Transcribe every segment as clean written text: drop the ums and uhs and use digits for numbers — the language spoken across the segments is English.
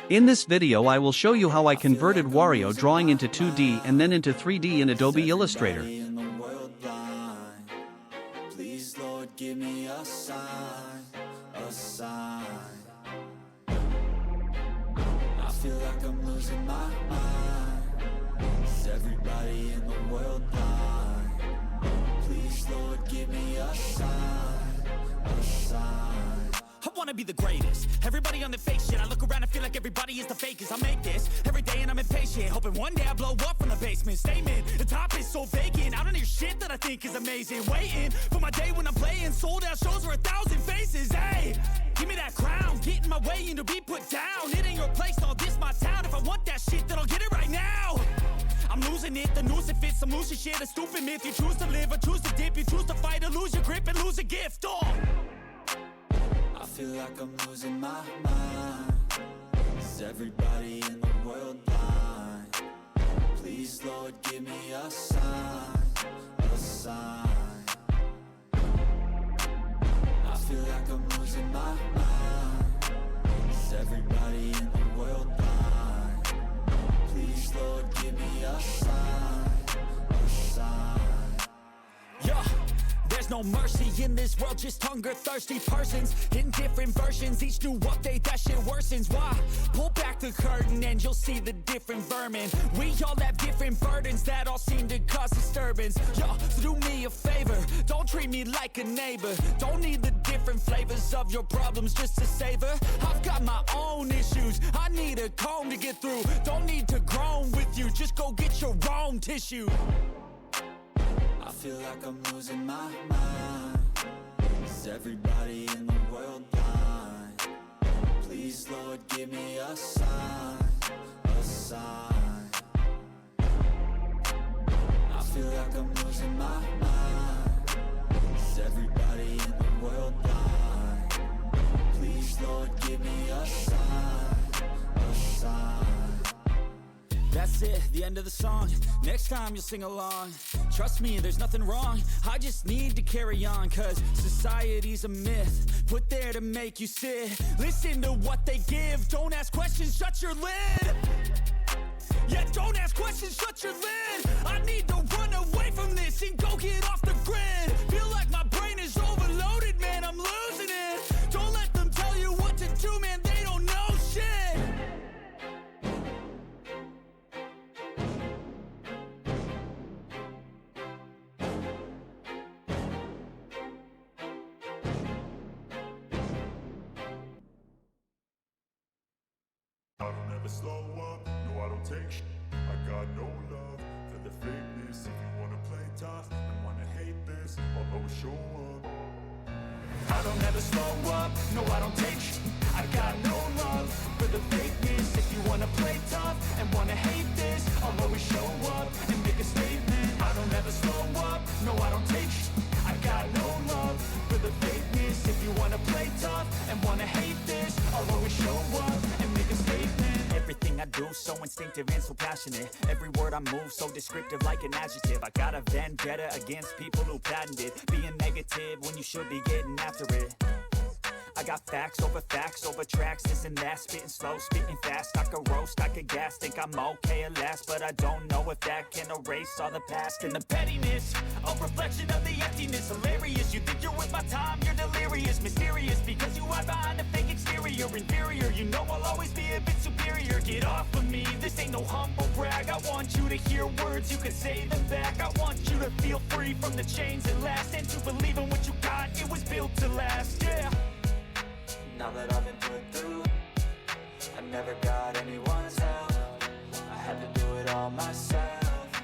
In this video I will show you how I converted Wario drawing into 2D and then into 3D in Adobe Illustrator. Please, Lord, give me a sign, a sign. I feel like I'm losing my mind. Is everybody in the world blind? Please, Lord, give me a sign, a sign. I wanna be the greatest. Everybody on the fake shit. I look around and feel like everybody is the fakest. I make this every day and I'm impatient, hoping one day I blow up from the basement. Statement, the top is so vacant. I don't hear shit that I think is amazing. Waiting for my day when I'm playing sold out shows for 1,000 faces. Hey, give me that crown, get in my way and to be put down. It ain't your place, all this my town. If I want that shit, then I'll get it right now. I'm losing it, the noose it fits. I'm losing shit, a stupid myth. You choose to live or choose to dip. You choose to fight or lose your grip and lose a gift. I feel like I'm losing my mind. Is everybody in the world blind? Please, Lord, give me a sign, a sign. I feel like I'm losing my mind. Is everybody in the world blind? Please, Lord, give me a sign, a sign. Yeah. There's no mercy in this world, just hunger-thirsty persons in different versions. Each new update, that shit worsens. Why? Pull back the curtain and you'll see the different vermin. We all have different burdens that all seem to cause disturbance. Yo, so do me a favor, don't treat me like a neighbor. Don't need the different flavors of your problems just to savor. I've got my own issues, I need a comb to get through. Don't need to groan with you, just go get your own tissue. I feel like I'm losing my mind. Is everybody in the world blind? Please, Lord, give me a sign, a sign. I feel like I'm losing my mind. Is everybody in the world blind? Please, Lord, give me a sign, a sign. That's it, the end of the song. Next time you'll sing along. Trust me, there's nothing wrong. I just need to carry on, cause society's a myth put there to make you sit. Listen to what they give. Don't ask questions, shut your lid. Yeah, don't ask questions, shut your lid. I need to run away from this and go get off the grid. Feel like my brain is overloaded, man, I'm losing it. Don't let them tell you what to do, man, they don't know shit. I don't ever slow up, no I don't take sh**. I got no love for the fakeness. If you wanna play tough and wanna hate this, I'll always show up. I don't ever slow up, no I don't take sh**. I got no love for the fakeness. If you wanna play tough and wanna hate this, I'll always show up and make a statement. I don't ever slow up, no I don't take sh**. I got no love for the fakeness. If you wanna play tough and wanna hate this, I'll always show up and make a statement. Everything I do so instinctive and so passionate. Every word I move so descriptive like an adjective. I got a vendetta against people who patented being negative when you should be getting after it. I got facts over tracks, this and that. Spitting slow, spitting fast. I could roast, I could gas. Think I'm okay at last, but I don't know if that can erase all the past. And the pettiness, a reflection of the emptiness. Hilarious, you think you're worth my time, you're delirious. Mysterious, because you hide behind a fake exterior. Inferior, you know I'll always be a bit superior. Get off of me, this ain't no humble brag. I want you to hear words, you can say them back. I want you to feel free from the chains that last, and to believe in what you got, it was built to last, yeah. Now that I've been put through, I never got anyone's help. I had to do it all myself.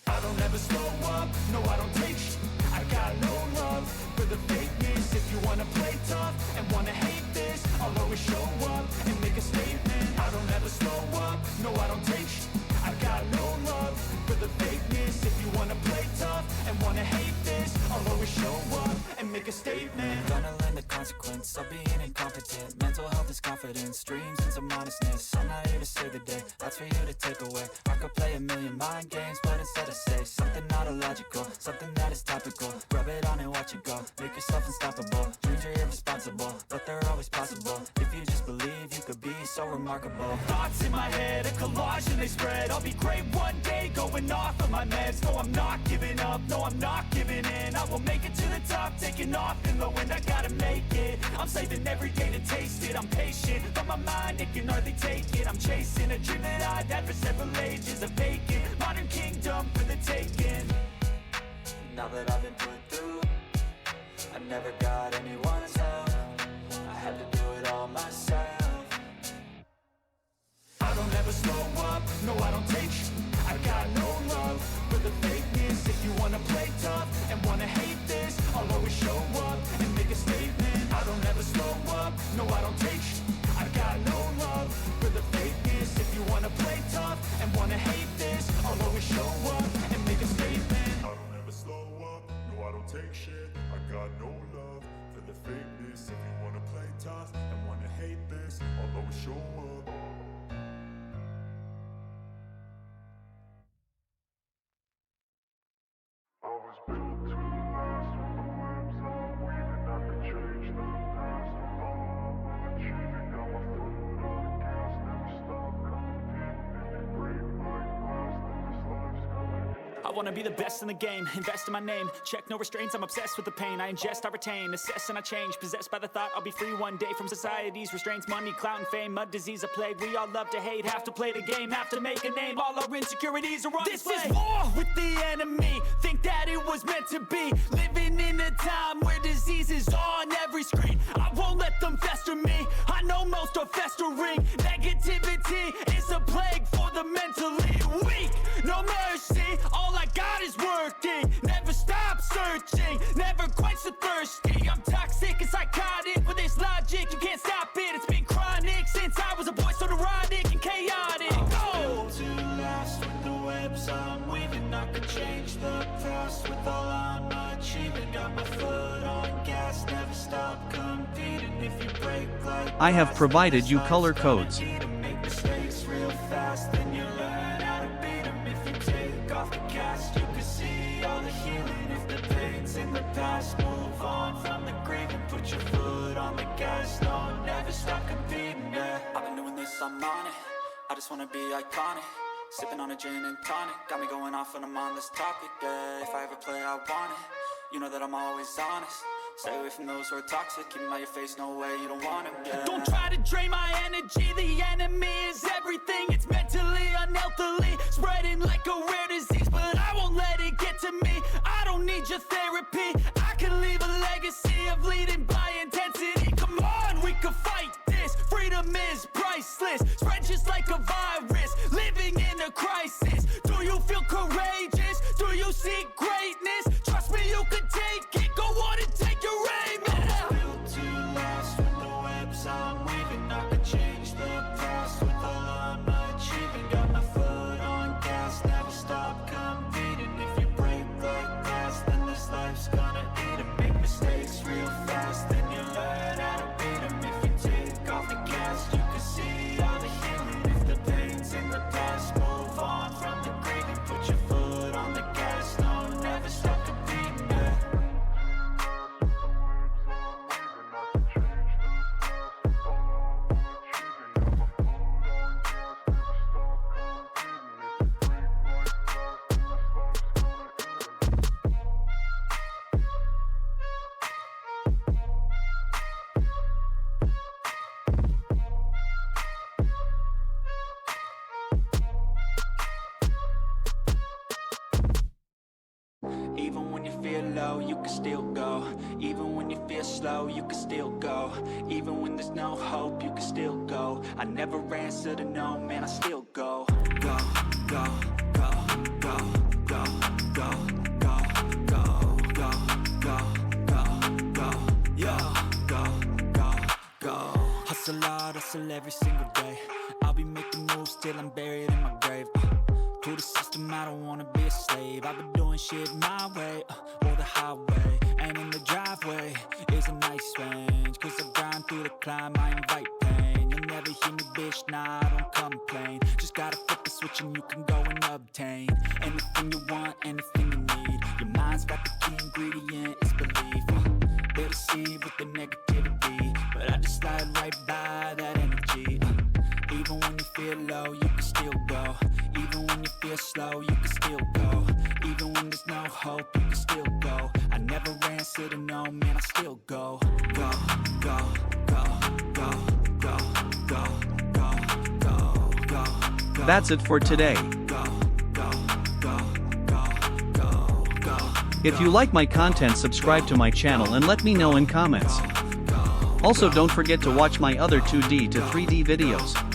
I don't ever slow up, no I don't take sh**. I got no love for the fakeness. If you wanna play tough and wanna hate this, I'll always show up and make a statement. I don't ever slow up, no I don't take sh**. I got no love for the fakeness. If you wanna play tough and wanna hate this, I'll always show up and make make a statement. Gonna learn the consequence of being incompetent. Mental health is confidence, dreams and some honestness. I'm not here to save the day, that's for you to take away. I could play a million mind games, but instead I say something not illogical, something that is topical. Rub it on and watch it go, make yourself unstoppable. Dreams are irresponsible, but they're always possible. If you just believe, you could be so remarkable. Thoughts in my head, a collage and they spread. I'll be great one day, going off of my meds. No, I'm not giving up, no, I'm not giving in. I will make it to the top, taking off in the wind. I gotta make it, I'm saving every day to taste it. I'm patient, but my mind, it can hardly take it. I'm chasing a dream that I've had for several ages. A vacant, modern kingdom for the taking. Now that I've been put through, I never got anyone's help. I had to do it all myself. I don't ever slow up, no I don't take sh**. I got no love for the fakeness. If you wanna play tough and wanna hate this, I'll always show up and make a statement. I don't ever slow up, no I don't take sh**. I got no love for the fakeness. If you wanna play tough and wanna hate this, I'll always show up and make a statement. I don't ever slow up, no I don't take shit. I got no love for the fakeness. If you wanna play tough and wanna hate this, I'll always show up. I was built to last with the webs I'm weaving. I could change the past, all I'm achieving. Got my foot on the gas, never stop competing. If you break my glass, then this life's gonna end. I wanna be the best in the game, invest in my name. Check no restraints, I'm obsessed with the pain. I ingest, I retain, assess and I change. Possessed by the thought I'll be free one day from society's restraints. Money, clout and fame, mud, disease, a plague. We all love to hate, have to play the game, have to make a name. All our insecurities are on display. This is war with the enemy, think that it was meant to be. Living in a time where disease is on every screen. I won't let them fester me, I know most are festering. Negativity is a plague for the mentally weak. No mercy, all I got is working. Never stop searching, never quite so thirsty. I'm toxic and psychotic, with this logic, you can't stop it. It's been chronic since I was a boy, so neurotic and chaotic. Built to last with the webs I'm weaving. I could change the past with all I'm achieving. Got my foot on gas, never stop competing. If you break like I have glass, provided then you this color life's gonna codes. need 'em. Make mistakes real fast, then you learn how to beat 'em. If you take off the cast, you can see all the healing. If the pain's in the past, move on from the grave and put your foot on the gas. No, never stop competing, yeah. I've been doing this, I'm on it. I just wanna be iconic. Sipping on a gin and tonic, got me going off when I'm on this topic, yeah. If I ever play, I want it. You know that I'm always honest. Stay away from those who are toxic. Keep them out your face, no way, you don't want them, yeah. Don't try to drain my energy, the enemy is everything. It's mentally, unhealthily, spreading like a rare disease. But I won't let it get to me, I don't need your therapy. I can leave a legacy of leading by intensity. Come on, we can fight this, freedom is priceless. Spread just like a virus, living in a crisis. Do you feel courageous? Do you seek greatness? Trust me, you can take it, go on and take your aim, yeah. Built to last with the webs I'm weaving. I could change the past with all I'm achieving. Got my foot on gas, never stop competing. If you break like glass, then this life's gonna eat 'em. Make mistakes real fast, then you learn how to beat 'em. If you take off the gas, you can see all the healing. If the pain's in the past, move on from the grave and put your foot on the gas. No, never stop competing, yeah. Even when you feel low, you can still go. Even when you feel slow, you can still go. Even when there's no hope, you can still go. I never answer to no, man, I still go. Go, go, go, go, go, go, go, go, go, go, go, go, yo, go, go, go. Hustle hard, hustle every single day. I'll be making moves till I'm buried in my grave. To the system, I don't wanna be a slave. I've been doing shit my way, or the highway. And in the driveway is a nice range, cause I grind through the climb, I invite pain. You'll never hear me, bitch, nah, I don't complain. Just gotta flip the switch and you can go and obtain anything you want, anything you need. Your mind's got the key ingredient, it's belief. They deceive with the negativity, but I just slide right by that energy. Even when you feel low, you can still go. Even when you feel slow, you can still go. Even when there's no hope, you can still go. I never answer to no, man, I still go. Go, go, go, go, go, go, go, go, go, go. That's it for today. Go, go, go, go, go, go. If you like my content, subscribe to my channel and let me know in comments. Also, don't forget to watch my other 2D to 3D videos.